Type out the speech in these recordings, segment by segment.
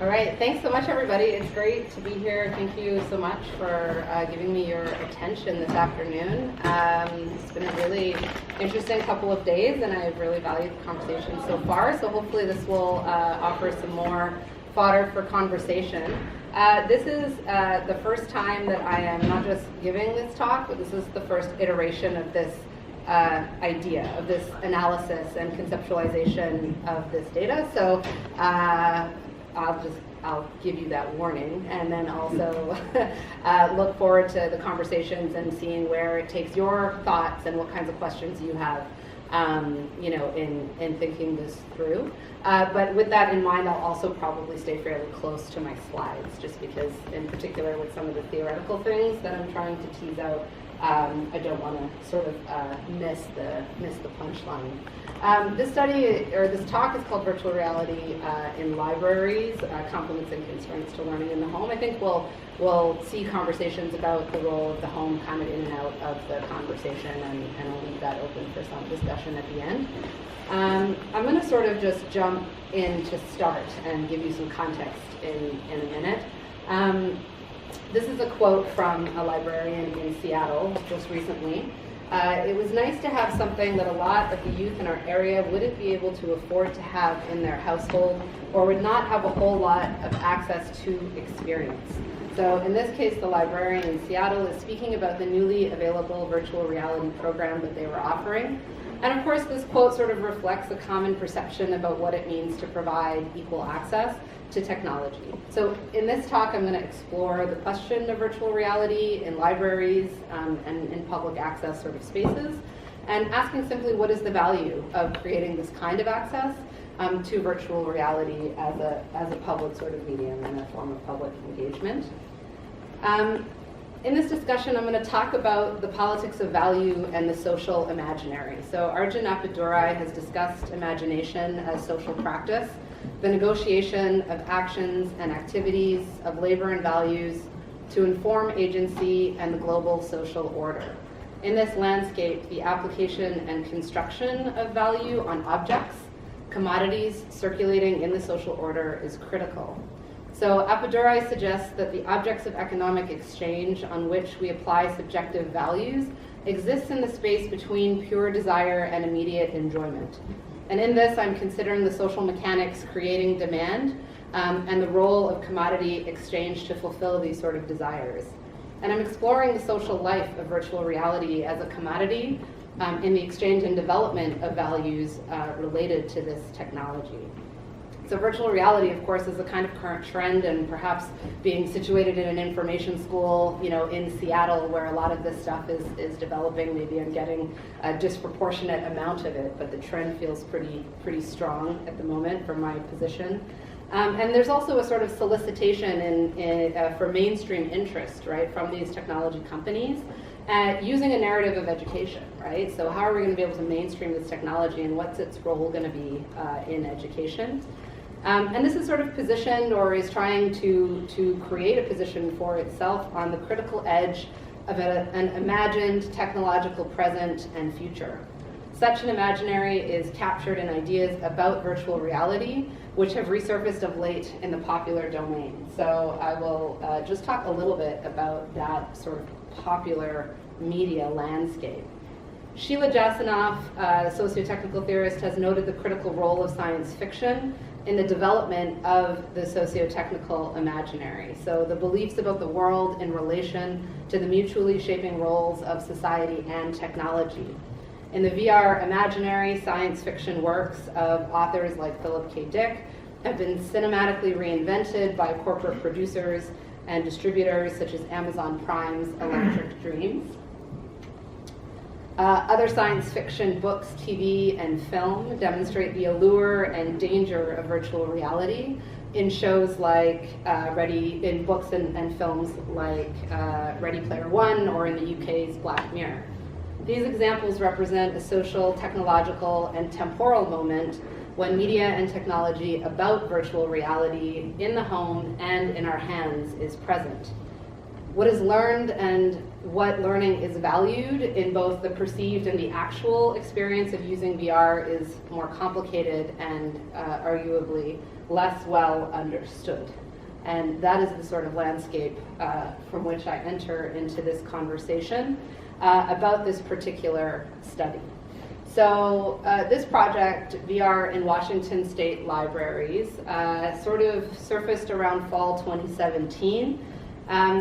All right, thanks so much, everybody. It's great to be here. Thank you so much for giving me your attention this afternoon. It's been a really interesting couple of days, and I've really valued the conversation so far. So hopefully this will offer some more fodder for conversation. This is the first time that I am not just giving this talk, but this is the first iteration of this idea, of this analysis and conceptualization of this data. So I'll give you that warning, and then also look forward to the conversations and seeing where it takes your thoughts and what kinds of questions you have, in thinking this through. But with that in mind, I'll also probably stay fairly close to my slides, just because, in particular, with some of the theoretical things that I'm trying to tease out, I don't want to sort of miss the punchline. This study, or this talk, is called Virtual Reality in Libraries, Complements and Constraints to Learning in the Home. I think we'll see conversations about the role of the home kind of in and out of the conversation, and I'll leave that open for some discussion at the end. I'm going to sort of just jump in to start and give you some context in a minute. This is a quote from a librarian in Seattle just recently. It was nice to have something that a lot of the youth in our area wouldn't be able to afford to have in their household, or would not have a whole lot of access to experience. So in this case, the librarian in Seattle is speaking about the newly available virtual reality program that they were offering. And of course, this quote sort of reflects a common perception about what it means to provide equal access to technology. So in this talk, I'm going to explore the question of virtual reality in libraries and in public access sort of spaces, and asking simply, what is the value of creating this kind of access to virtual reality as a public sort of medium and a form of public engagement. In this discussion, I'm going to talk about the politics of value and the social imaginary. So Arjun Appadurai has discussed imagination as social practice, the negotiation of actions and activities of labor and values to inform agency and the global social order. In this landscape, the application and construction of value on objects, commodities circulating in the social order is critical. So Appadurai suggests that the objects of economic exchange on which we apply subjective values exists in the space between pure desire and immediate enjoyment. And in this, I'm considering the social mechanics creating demand and the role of commodity exchange to fulfill these sort of desires. And I'm exploring the social life of virtual reality as a commodity in the exchange and development of values related to this technology. So virtual reality, of course, is a kind of current trend, and perhaps being situated in an information school, in Seattle, where a lot of this stuff is developing, maybe I'm getting a disproportionate amount of it, but the trend feels pretty strong at the moment from my position. And there's also a sort of solicitation for mainstream interest, right, from these technology companies, using a narrative of education, right? So how are we going to be able to mainstream this technology, and what's its role going to be in education? And this is sort of positioned, or is trying to create a position for itself on the critical edge of an imagined technological present and future. Such an imaginary is captured in ideas about virtual reality, which have resurfaced of late in the popular domain. So I will just talk a little bit about that sort of popular media landscape. Sheila Jasanoff, a socio-technical theorist, has noted the critical role of science fiction in the development of the socio-technical imaginary. So the beliefs about the world in relation to the mutually shaping roles of society and technology. In the VR imaginary, science fiction works of authors like Philip K. Dick have been cinematically reinvented by corporate producers and distributors such as Amazon Prime's Electric Dreams. Other science fiction books, TV, and film demonstrate the allure and danger of virtual reality in shows like in books and films like Ready Player One, or in the UK's Black Mirror. These examples represent a social, technological, and temporal moment when media and technology about virtual reality in the home and in our hands is present. what is learned and what learning is valued in both the perceived and the actual experience of using VR is more complicated and arguably less well understood. And that is the sort of landscape from which I enter into this conversation about this particular study. So this project, VR in Washington State Libraries, sort of surfaced around fall 2017.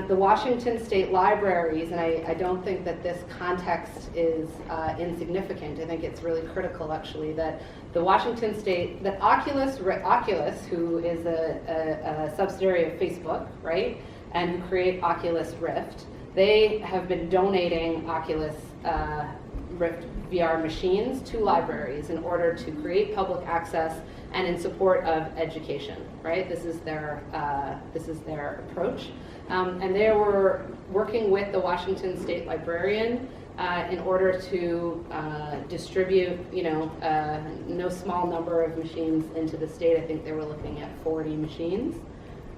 The Washington State Libraries, and I don't think that this context is insignificant. I think it's really critical, actually, that the Washington State, that Oculus, who is a subsidiary of Facebook, right, and who create Oculus Rift, they have been donating Oculus Rift VR machines to libraries in order to create public access and in support of education, right? This is their approach. And they were working with the Washington State Librarian in order to distribute, no small number of machines into the state. I think they were looking at 40 machines.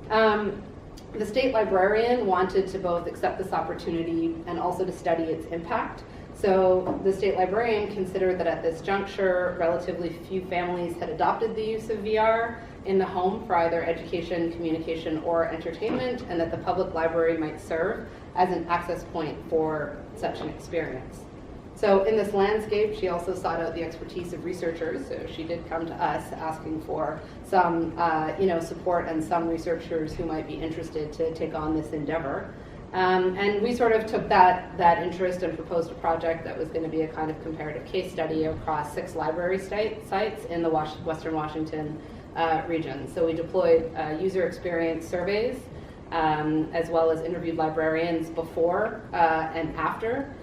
The state librarian wanted to both accept this opportunity and also to study its impact. So the state librarian considered that at this juncture, relatively few families had adopted the use of VR in the home for either education, communication, or entertainment, and that the public library might serve as an access point for such an experience. So in this landscape, she also sought out the expertise of researchers. So she did come to us asking for some support and some researchers who might be interested to take on this endeavor. And we sort of took that interest and proposed a project that was going to be a kind of comparative case study across 6 library sites in the Western Washington region. So we deployed user experience surveys as well as interviewed librarians before and after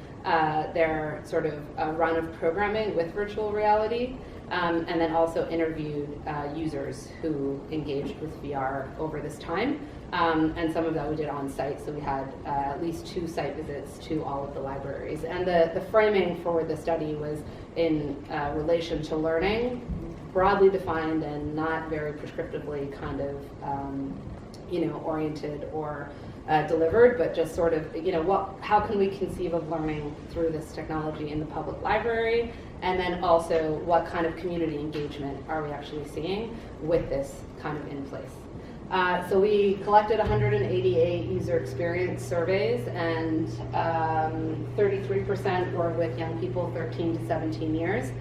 their sort of run of programming with virtual reality, and then also interviewed users who engaged with VR over this time. And some of that we did on site, so we had at least 2 site visits to all of the libraries. And the framing for the study was in relation to learning, broadly defined and not very prescriptively kind of oriented or delivered, but just sort of, how can we conceive of learning through this technology in the public library? And then also, what kind of community engagement are we actually seeing with this kind of in place? So we collected 188 user experience surveys, and 33% were with young people 13 to 17 years,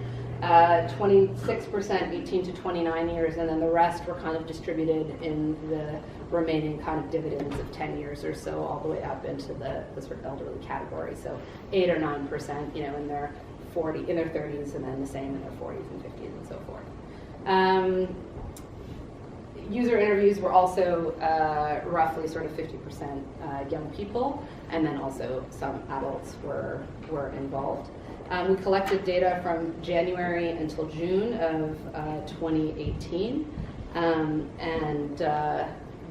26% 18 to 29 years, and then the rest were kind of distributed in the remaining kind of dividends of 10 years or so, all the way up into the sort of elderly category. So 8 or 9%, in their 30s, and then the same in their 40s and 50s and so forth. User interviews were also roughly sort of 50% young people, and then also some adults were involved. We collected data from January until June of 2018, and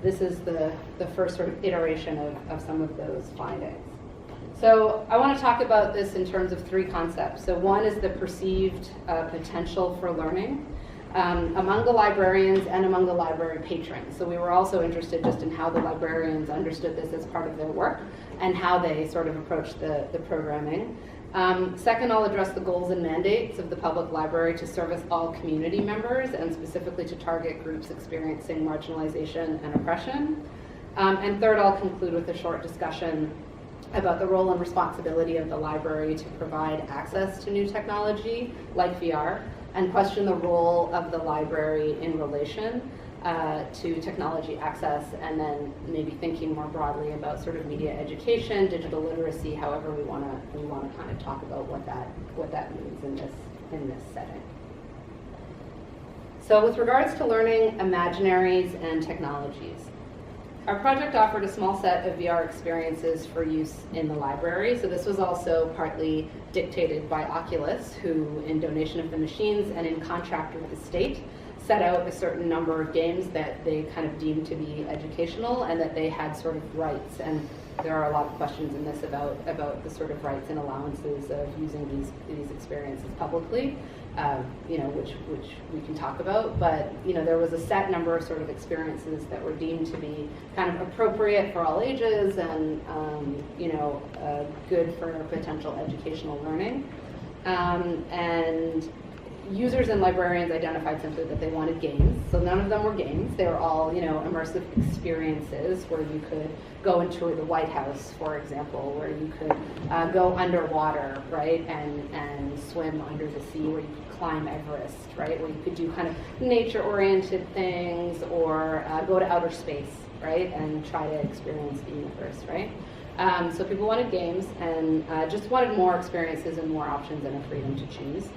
this is the first sort of iteration of some of those findings. So I want to talk about this in terms of 3 concepts. So one is the perceived potential for learning among the librarians and among the library patrons. So we were also interested just in how the librarians understood this as part of their work and how they sort of approached the programming. Second, I'll address the goals and mandates of the public library to service all community members and specifically to target groups experiencing marginalization and oppression. And third, I'll conclude with a short discussion about the role and responsibility of the library to provide access to new technology like VR, and question the role of the library in relation to technology access, and then maybe thinking more broadly about sort of media education, digital literacy, however we want to kind of talk about what that means in this setting. So with regards to learning imaginaries and technologies, our project offered a small set of VR experiences for use in the library. So this was also partly dictated by Oculus, who, in donation of the machines and in contract with the state, set out a certain number of games that they kind of deemed to be educational and that they had sort of rights. And there are a lot of questions in this about the sort of rights and allowances of using these experiences publicly. which we can talk about, but there was a set number of sort of experiences that were deemed to be kind of appropriate for all ages and good for potential educational learning. And users and librarians identified simply that they wanted games. So none of them were games. They were all, immersive experiences where you could go and tour the White House, for example, where you could go underwater, right, and swim under the sea, where you could climb Everest, right, where you could do kind of nature-oriented things, or go to outer space, right, and try to experience the universe, right. So people wanted games and just wanted more experiences and more options and a freedom to choose.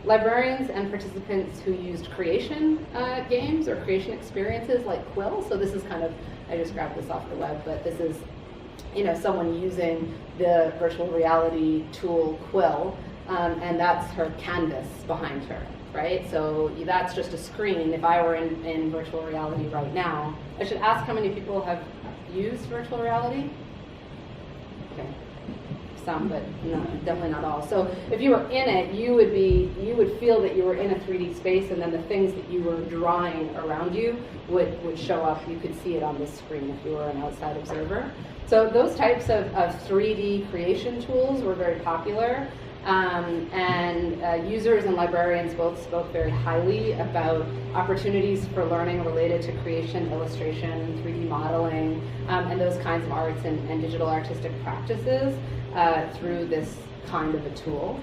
Librarians and participants who used creation games or creation experiences like Quill. So this is kind of, I just grabbed this off the web, but this is, someone using the virtual reality tool Quill, and that's her canvas behind her, right? So that's just a screen. If I were in virtual reality right now, I should ask how many people have used virtual reality? Okay. Some, but no, definitely not all. So if you were in it, you would feel that you were in a 3D space, and then the things that you were drawing around you would show up. You could see it on this screen if you were an outside observer. So those types of 3D creation tools were very popular, and users and librarians both spoke very highly about opportunities for learning related to creation, illustration, 3D modeling, and those kinds of arts and digital artistic practices through this kind of a tool.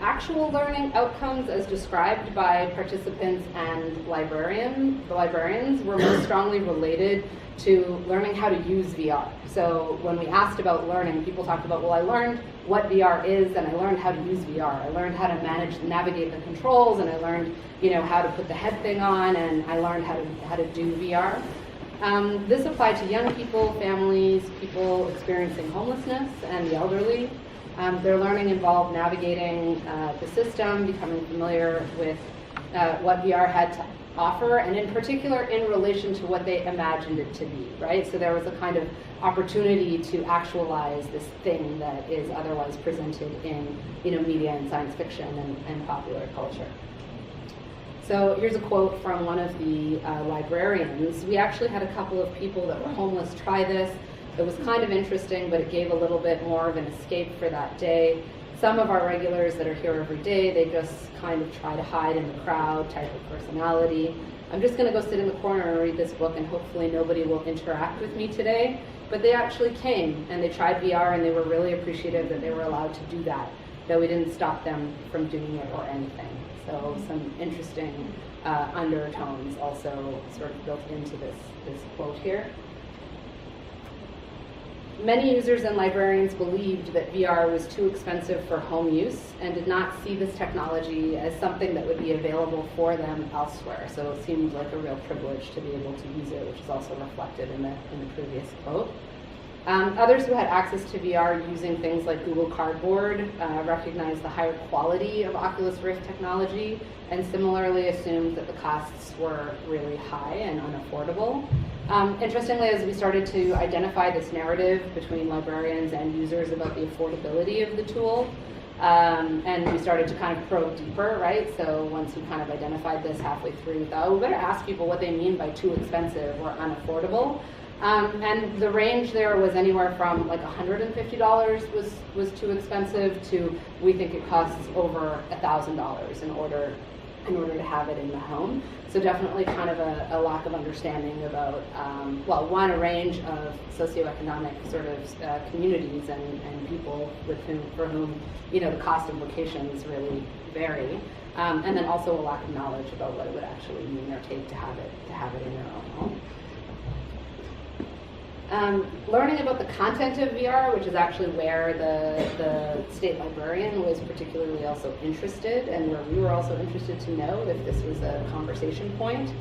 Actual learning outcomes as described by participants and the librarians were most strongly related to learning how to use VR. So when we asked about learning, people talked about, well, I learned what VR is, and I learned how to use VR. I learned how to navigate the controls, and I learned, how to put the head thing on, and I learned how to do VR. This applied to young people, families, people experiencing homelessness, and the elderly. Their learning involved navigating the system, becoming familiar with what VR had to offer, and in particular in relation to what they imagined it to be, right? So there was a kind of opportunity to actualize this thing that is otherwise presented in media and science fiction and popular culture. So here's a quote from one of the librarians. We actually had a couple of people that were homeless try this. It was kind of interesting, but it gave a little bit more of an escape for that day. Some of our regulars that are here every day, they just kind of try to hide in the crowd type of personality. I'm just going to go sit in the corner and read this book, and hopefully nobody will interact with me today. But they actually came, and they tried VR, and they were really appreciative that they were allowed to do that, that we didn't stop them from doing it or anything. So some interesting undertones also sort of built into this quote here. Many users and librarians believed that VR was too expensive for home use and did not see this technology as something that would be available for them elsewhere. So it seemed like a real privilege to be able to use it, which is also reflected in the previous quote. Others who had access to VR using things like Google Cardboard recognized the higher quality of Oculus Rift technology, and similarly assumed that the costs were really high and unaffordable. Interestingly, as we started to identify this narrative between librarians and users about the affordability of the tool, and we started to kind of probe deeper, right? So once we kind of identified this halfway through, we thought, oh, we better ask people what they mean by too expensive or unaffordable. And the range there was anywhere from like $150 was too expensive to we think it costs over $1,000 in order to have it in the home. So definitely kind of a lack of understanding about, a range of socioeconomic sort of communities and people for whom the cost implications really vary. And then also a lack of knowledge about what it would actually mean or take to have it in their own home. Learning about the content of VR, which is actually where the state librarian was particularly also interested, and where we were also interested to know if this was a conversation point,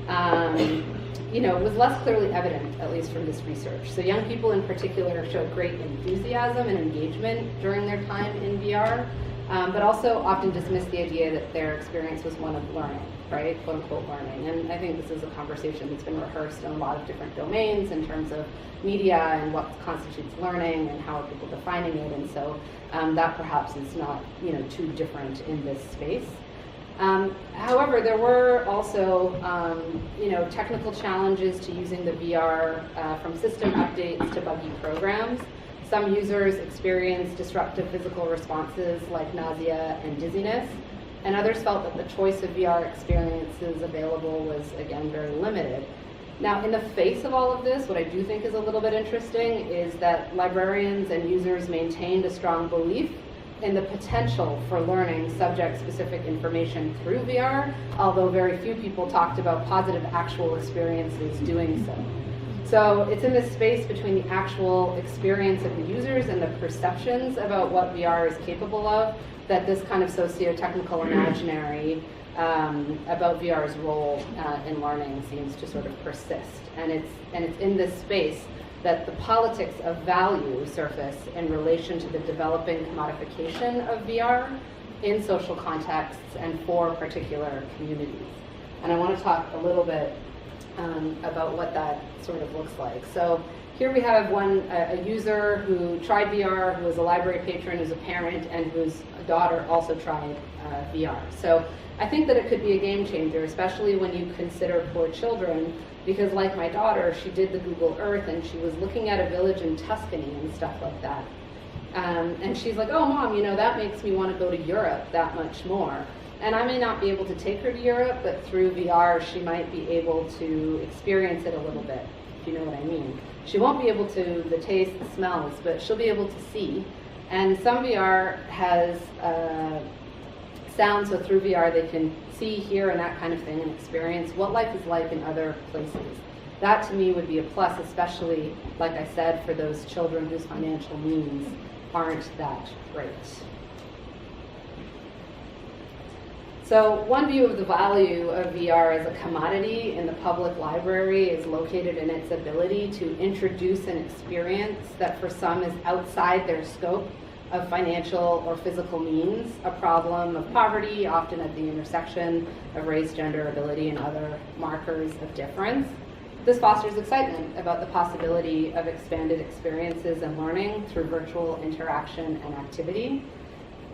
was less clearly evident, at least from this research. So young people in particular showed great enthusiasm and engagement during their time in VR, but also often dismissed the idea that their experience was one of learning. right, quote unquote learning. And I think this is a conversation that's been rehearsed in a lot of different domains in terms of media and what constitutes learning and how are people defining it. And so that perhaps is not, too different in this space. However, there were also, technical challenges to using the VR from system updates to buggy programs. Some users experienced disruptive physical responses like nausea and dizziness, and others felt that the choice of VR experiences available was, again, very limited. Now, in the face of all of this, what I do think is a little bit interesting is that librarians and users maintained a strong belief in the potential for learning subject-specific information through VR, although very few people talked about positive actual experiences doing so. So it's in this space between the actual experience of the users and the perceptions about what VR is capable of that this kind of socio-technical imaginary about VR's role in learning seems to sort of persist. And it's in this space that the politics of value surface in relation to the developing commodification of VR in social contexts and for particular communities. And I want to talk a little bit about what that sort of looks like. So here we have a user who tried VR, who was a library patron, who's a parent, and whose daughter also tried VR. So I think that it could be a game changer, especially when you consider poor children, because like my daughter, she did the Google Earth and she was looking at a village in Tuscany and stuff like that. And she's like, oh mom, that makes me want to go to Europe that much more. And I may not be able to take her to Europe, but through VR, she might be able to experience it a little bit, if you know what I mean. She won't be able to, the taste, the smells, but she'll be able to see. And some VR has sound, so through VR they can see, hear, and that kind of thing, and experience what life is like in other places. That to me would be a plus, especially, like I said, for those children whose financial means aren't that great. So one view of the value of VR as a commodity in the public library is located in its ability to introduce an experience that for some is outside their scope of financial or physical means, a problem of poverty, often at the intersection of race, gender, ability, and other markers of difference. This fosters excitement about the possibility of expanded experiences and learning through virtual interaction and activity.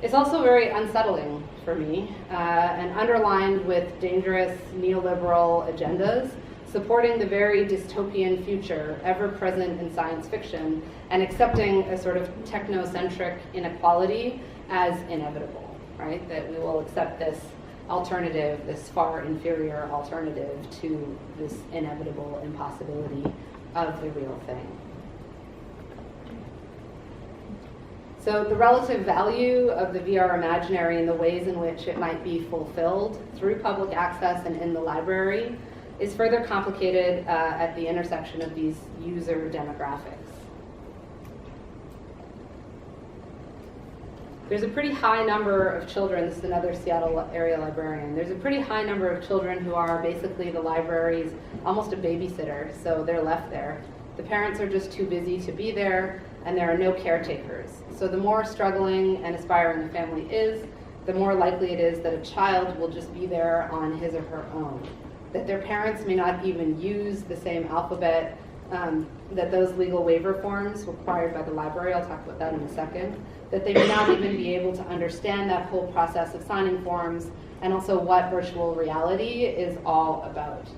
It's also very unsettling for me and underlined with dangerous neoliberal agendas supporting the very dystopian future ever present in science fiction and accepting a sort of technocentric inequality as inevitable, right? That we will accept this alternative, this far inferior alternative to this inevitable impossibility of the real thing. So the relative value of the VR imaginary and the ways in which it might be fulfilled through public access and in the library is further complicated at the intersection of these user demographics. There's a pretty high number of children, this is another Seattle area librarian, there's a pretty high number of children who are basically the library's almost a babysitter, so they're left there. The parents are just too busy to be there, and there are no caretakers. So the more struggling and aspiring a family is, the more likely it is that a child will just be there on his or her own. That their parents may not even use the same alphabet, that those legal waiver forms required by the library, I'll talk about that in a second, that they may not even be able to understand that whole process of signing forms and also what virtual reality is all about.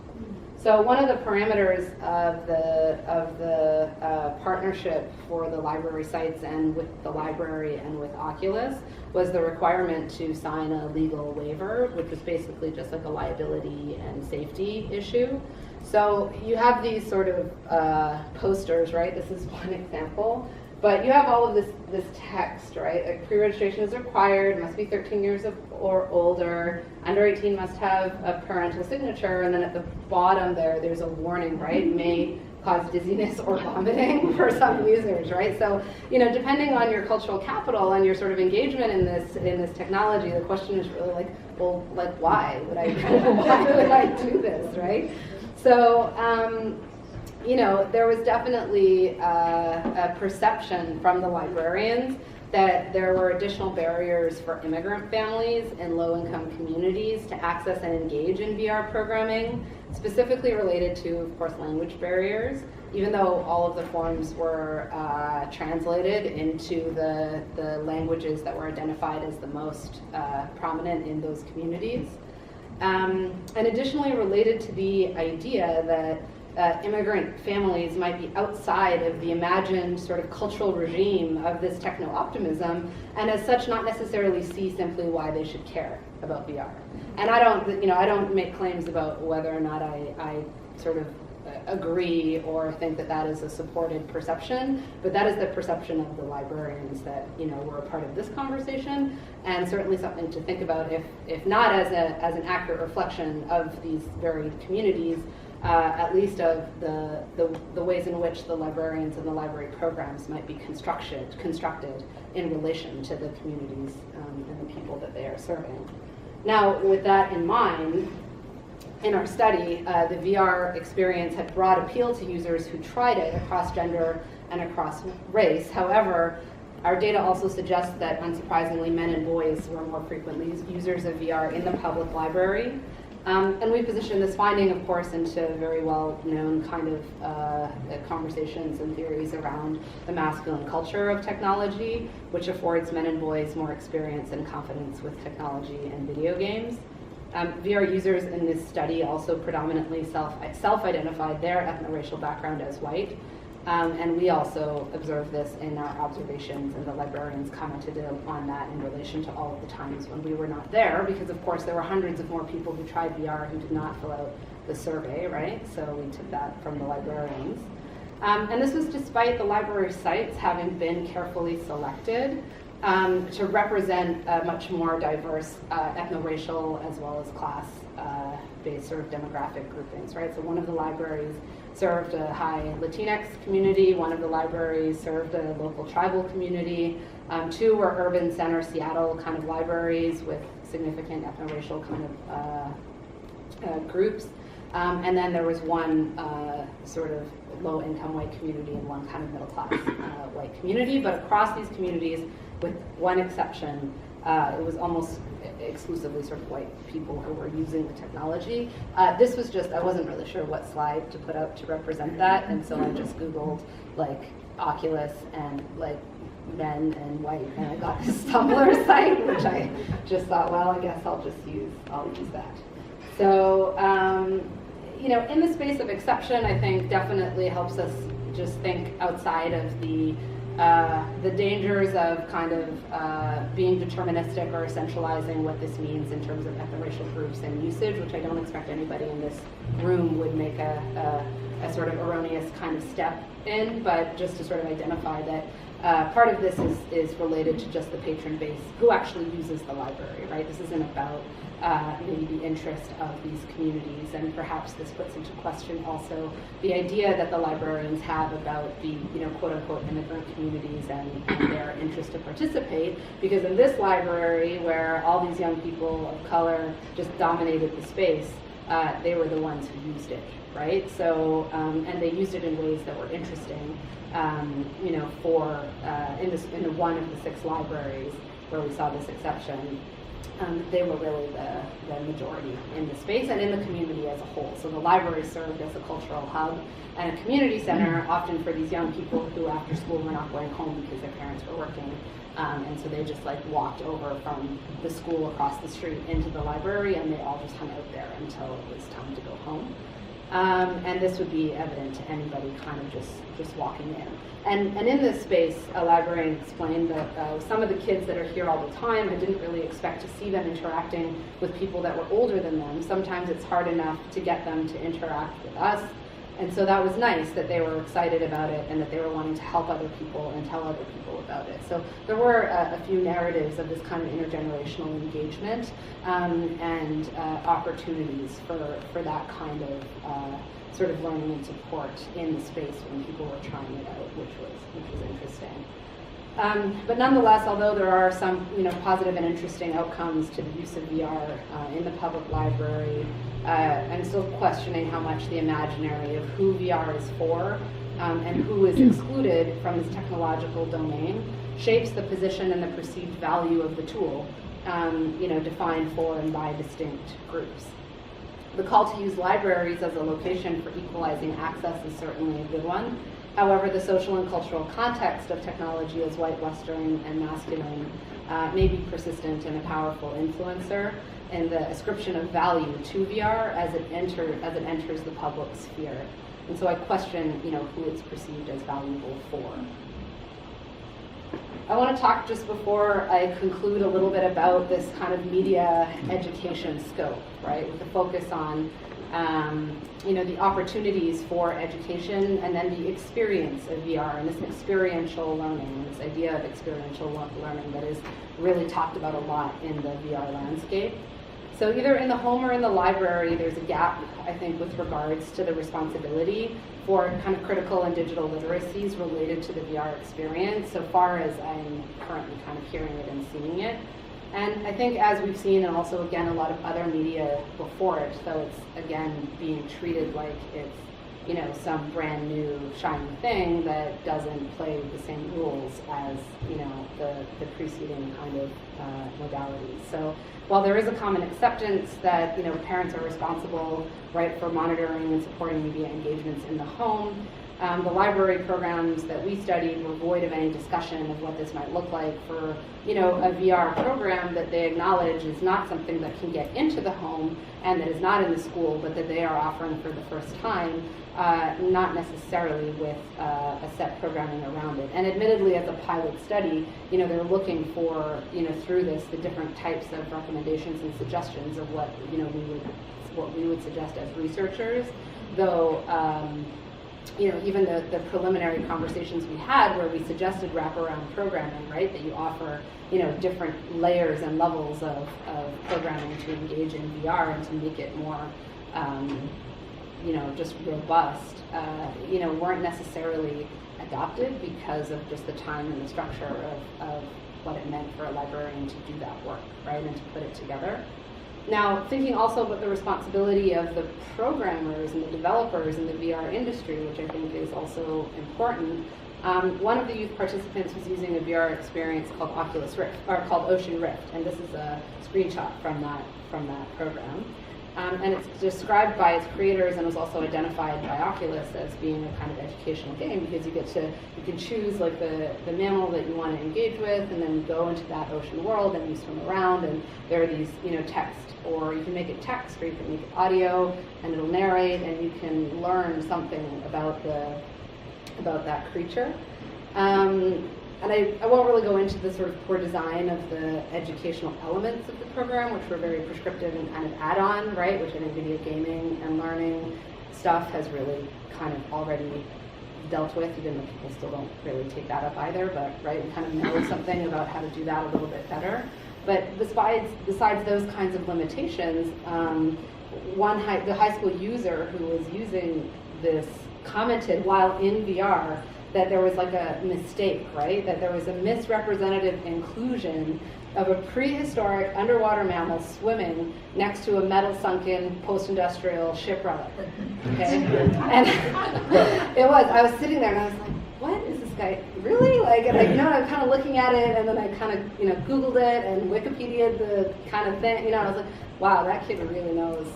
So one of the parameters of the partnership for the library sites and with the library and with Oculus was the requirement to sign a legal waiver, which was basically just like a liability and safety issue. So you have these sort of posters, right? This is one example. But you have all of this text, right? Like pre-registration is required, must be 13 years or older, under 18 must have a parental signature, and then at the bottom there's a warning, right? May cause dizziness or vomiting for some users, right? So, depending on your cultural capital and your sort of engagement in this technology, the question is really like, well, like why would I do this, right? So, there was definitely a perception from the librarians that there were additional barriers for immigrant families in low-income communities to access and engage in VR programming, specifically related to, of course, language barriers, even though all of the forms were translated into the languages that were identified as the most prominent in those communities. And additionally, related to the idea that immigrant families might be outside of the imagined sort of cultural regime of this techno-optimism, and as such not necessarily see simply why they should care about VR. And I don't make claims about whether or not I sort of agree or think that that is a supported perception, but that is the perception of the librarians that were a part of this conversation, and certainly something to think about, if not as an accurate reflection of these varied communities, at least of the ways in which the librarians and the library programs might be constructed in relation to the communities and the people that they are serving. Now, with that in mind, in our study, the VR experience had broad appeal to users who tried it across gender and across race. However, our data also suggests that, unsurprisingly, men and boys were more frequently users of VR in the public library. And we position this finding, of course, into very well-known kind of conversations and theories around the masculine culture of technology, which affords men and boys more experience and confidence with technology and video games. VR users in this study also predominantly self-identified their ethno-racial background as white. And we also observed this in our observations, and the librarians commented on that in relation to all of the times when we were not there, because of course there were hundreds of more people who tried VR who did not fill out the survey, right? So we took that from the librarians. And this was despite the library sites having been carefully selected to represent much more diverse ethno-racial as well as class-based sort of demographic groupings, right? So one of the libraries served a high Latinx community, one of the libraries served a local tribal community, two were urban center Seattle kind of libraries with significant ethno-racial kind of groups, and then there was one sort of low-income white community and one kind of middle-class white community. But across these communities, with one exception, it was almost exclusively sort of white people who were using the technology. This was just, I wasn't really sure what slide to put up to represent that, and so I just Googled like Oculus and like men and white, and I got this Tumblr site, which I just thought, well, I guess I'll use that. So, in the space of exception, I think definitely helps us just think outside of the dangers of kind of being deterministic or essentializing what this means in terms of ethno-racial groups and usage, which I don't expect anybody in this room would make a sort of erroneous kind of step in, but just to sort of identify that part of this is related to just the patron base who actually uses the library, right? This isn't about maybe the interest of these communities, and perhaps this puts into question also the idea that the librarians have about the quote-unquote immigrant communities and their interest to participate, because in this library where all these young people of color just dominated the space, they were the ones who used it, right? So, and they used it in ways that were interesting, in one of the 6 libraries where we saw this exception. They were really the majority in the space and in the community as a whole. So the library served as a cultural hub and a community center, often for these young people who after school were not going home because their parents were working. And so they just walked over from the school across the street into the library, and they all just hung out there until it was time to go home. And this would be evident to anybody kind of just walking in. And in this space, a librarian explained that some of the kids that are here all the time, I didn't really expect to see them interacting with people that were older than them. Sometimes it's hard enough to get them to interact with us. And so that was nice that they were excited about it and that they were wanting to help other people and tell other people about it. So there were a few narratives of this kind of intergenerational engagement and opportunities for that kind of sort of learning and support in the space when people were trying it out, which was interesting. But nonetheless, although there are some positive and interesting outcomes to the use of VR in the public library, I'm still questioning how much the imaginary of who VR is for and who is excluded from this technological domain shapes the position and the perceived value of the tool, defined for and by distinct groups. The call to use libraries as a location for equalizing access is certainly a good one. However, the social and cultural context of technology as white, Western, and masculine may be persistent and a powerful influencer in the ascription of value to VR as it enters the public sphere. And so I question, who it's perceived as valuable for. I want to talk just before I conclude a little bit about this kind of media education scope, right, with a focus on the opportunities for education and then the experience of VR and this experiential learning, this idea of experiential learning that is really talked about a lot in the VR landscape. So either in the home or in the library, there's a gap, I think, with regards to the responsibility for kind of critical and digital literacies related to the VR experience, so far as I'm currently kind of hearing it and seeing it. And I think as we've seen, and also again a lot of other media before it, so it's again being treated like it's some brand new shiny thing that doesn't play the same rules as the preceding kind of modalities. So while there is a common acceptance that parents are responsible, right, for monitoring and supporting media engagements in the home, the library programs that we studied were void of any discussion of what this might look like for a VR program that they acknowledge is not something that can get into the home and that is not in the school, but that they are offering for the first time, not necessarily with a set programming around it. And admittedly, as a pilot study, they're looking for through this the different types of recommendations and suggestions of what we would suggest as researchers, though. Even the preliminary conversations we had where we suggested wraparound programming, right, that you offer, different layers and levels of programming to engage in VR and to make it more, just robust, weren't necessarily adopted because of just the time and the structure of what it meant for a librarian to do that work, right, and to put it together. Now, thinking also about the responsibility of the programmers and the developers in the VR industry, which I think is also important, one of the youth participants was using a VR experience called called Ocean Rift, and this is a screenshot from that program. And it's described by its creators and was also identified by Oculus as being a kind of educational game because you can choose like the mammal that you want to engage with and then go into that ocean world and you swim around and there are these, text, or you can make it text or you can make it audio and it'll narrate and you can learn something about that creature. And I won't really go into the sort of poor design of the educational elements of the program, which were very prescriptive and kind of add-on, right, which I think video gaming and learning stuff has really kind of already dealt with, even though people still don't really take that up either, but, right, we kind of know something about how to do that a little bit better. But besides those kinds of limitations, the high school user who was using this commented while in VR that there was like a mistake, right? That there was a misrepresentative inclusion of a prehistoric underwater mammal swimming next to a metal-sunken post-industrial ship relic. Okay? And I was sitting there and I was like, what is this guy really? Like, and I'm kind of looking at it and then I kind of, Googled it and Wikipedia'd the kind of thing, and I was like, wow, that kid really knows,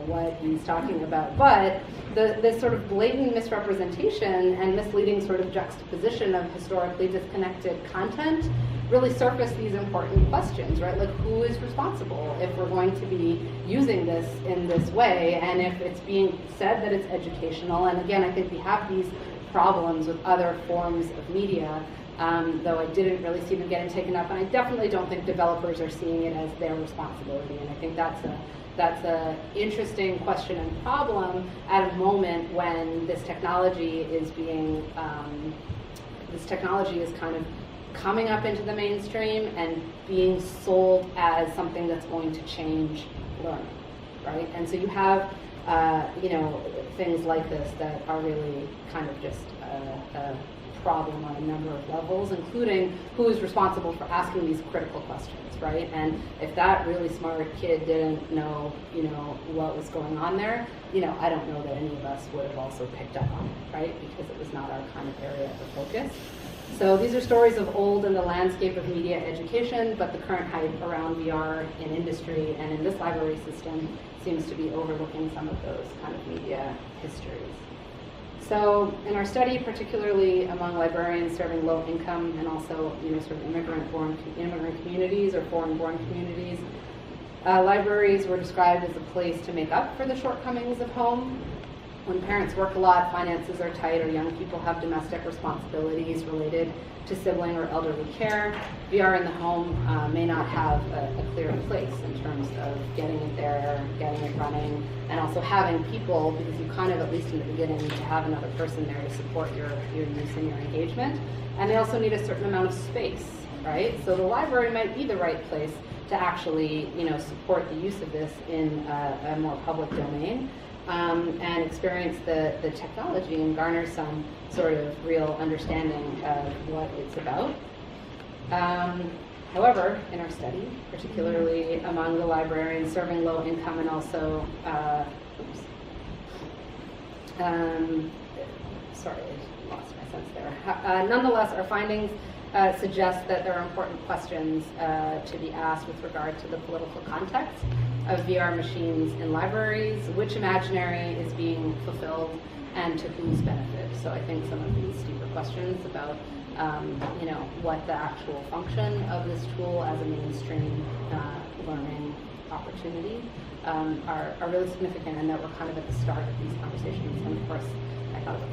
what he's talking about. But this sort of blatant misrepresentation and misleading sort of juxtaposition of historically disconnected content really surface these important questions, right? Like, who is responsible if we're going to be using this in this way, and if it's being said that it's educational? And again, I think we have these problems with other forms of media, though I didn't really see them getting taken up, and I definitely don't think developers are seeing it as their responsibility, and I think that's a interesting question and problem at a moment when this technology is being, kind of coming up into the mainstream and being sold as something that's going to change learning, right? And so you have, things like this that are really kind of just problem on a number of levels, including who is responsible for asking these critical questions, right? And if that really smart kid didn't know, what was going on there, I don't know that any of us would have also picked up on it, right? Because it was not our kind of area of focus. So these are stories of old in the landscape of media education, but the current hype around VR in industry and in this library system seems to be overlooking some of those kind of media histories. So in our study, particularly among librarians serving low income and also sort of immigrant communities or foreign-born communities, libraries were described as a place to make up for the shortcomings of home. When parents work a lot, finances are tight, or young people have domestic responsibilities related to sibling or elderly care, VR in the home may not have a clear place in terms of getting it there, getting it running, and also having people, because you kind of, at least in the beginning, need to have another person there to support your use and your engagement. And they also need a certain amount of space, right? So the library might be the right place to actually, support the use of this in a more public domain. And experience the technology and garner some sort of real understanding of what it's about. However, in our study, particularly among the librarians serving low income and also, sorry, I lost my sense there. Nonetheless, our findings suggest that there are important questions to be asked with regard to the political context of VR machines in libraries, which imaginary is being fulfilled, and to whose benefit. So I think some of these deeper questions about what the actual function of this tool as a mainstream learning opportunity are really significant, and that we're kind of at the start of these conversations. And of course, I thought about